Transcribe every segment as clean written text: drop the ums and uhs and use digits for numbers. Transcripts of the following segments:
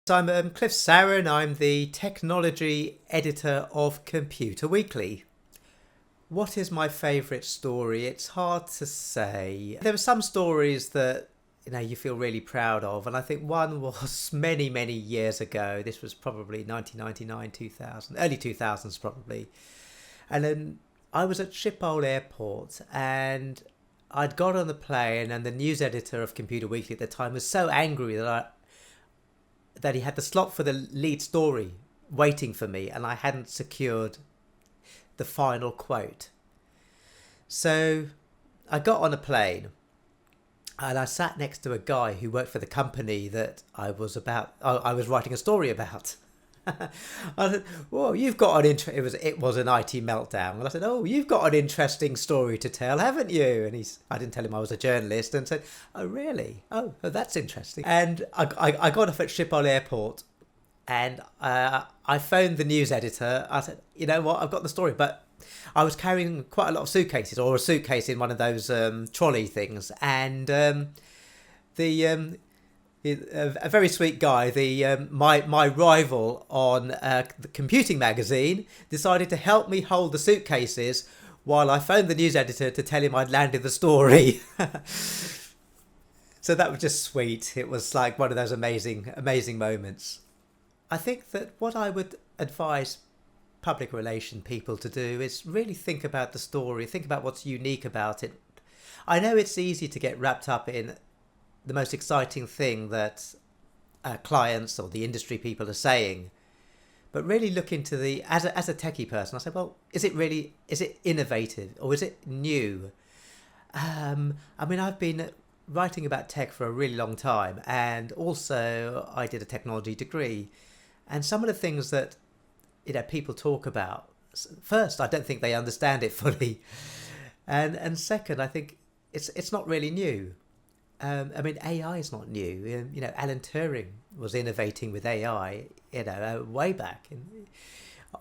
So I'm Cliff Saran. I'm the technology editor of Computer Weekly. What is my favourite story? It's hard to say. There are some stories that you feel really proud of, and I think one was many years ago. This was probably 1999, 2000, early 2000s probably. And then I was at Schiphol Airport, and I'd got on the plane, and the news editor of Computer Weekly at the time was so angry that he had the slot for the lead story waiting for me, and I hadn't secured the final quote. So I got on a plane, and I sat next to a guy who worked for the company that I was writing a story about. I said, "Whoa, you've got it was an IT meltdown." And I said, "Oh, you've got an interesting story to tell, haven't you?" And I didn't tell him I was a journalist, and said, "Oh, really? Oh, that's interesting." And I got off at Schiphol Airport, and I phoned the news editor. I said, "You know what? I've got the story, but I was carrying quite a lot of suitcases, or a suitcase in one of those trolley things, and the a very sweet guy, my rival on the computing magazine, decided to help me hold the suitcases while I phoned the news editor to tell him I'd landed the story." So that was just sweet. It was like one of those amazing moments. I think that what I would advise public relation people to do is really think about the story, think about what's unique about it. I know it's easy to get wrapped up in the most exciting thing that clients or the industry people are saying, but really look into as a techie person. I say, well, is it innovative, or is it new? I've been writing about tech for a really long time, and also I did a technology degree, and some of the things that people talk about, first, I don't think they understand it fully, and second, I think it's not really new. AI is not new. Alan Turing was innovating with AI, way back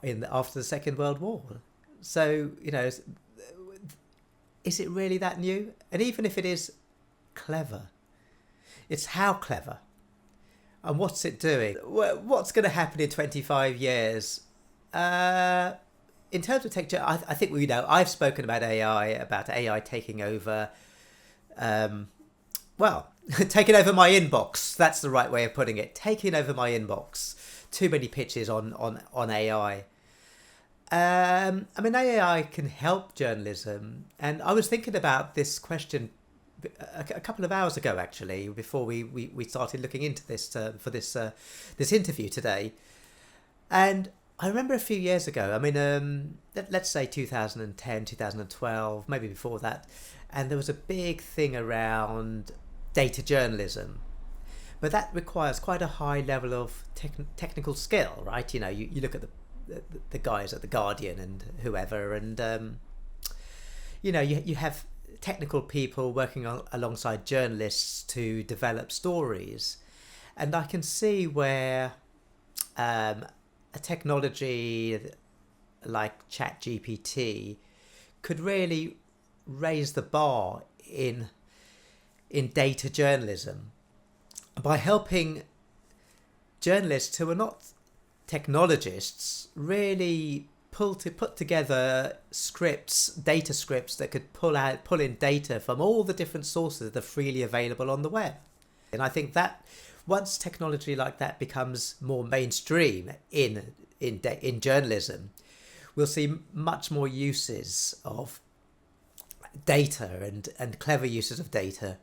in after the Second World War. So, is it really that new? And even if it is clever, it's how clever, and what's it doing? What's going to happen in 25 years? In terms of tech, I think I've spoken about AI taking over. Taking over my inbox. That's the right way of putting it. Taking over my inbox. Too many pitches on AI. AI can help journalism. And I was thinking about this question a couple of hours ago, actually, before we started looking into this for this interview today. And I remember a few years ago, let's say 2010, 2012, maybe before that, and there was a big thing around data journalism, but that requires quite a high level of technical skill, right? You look at the guys at the Guardian and whoever, and you have technical people working alongside journalists to develop stories, and I can see where a technology like ChatGPT could really raise the bar in data journalism by helping journalists who are not technologists really put together data scripts that could pull in data from all the different sources that are freely available on the web. And I think that once technology like that becomes more mainstream in journalism, we'll see much more uses of data and clever uses of data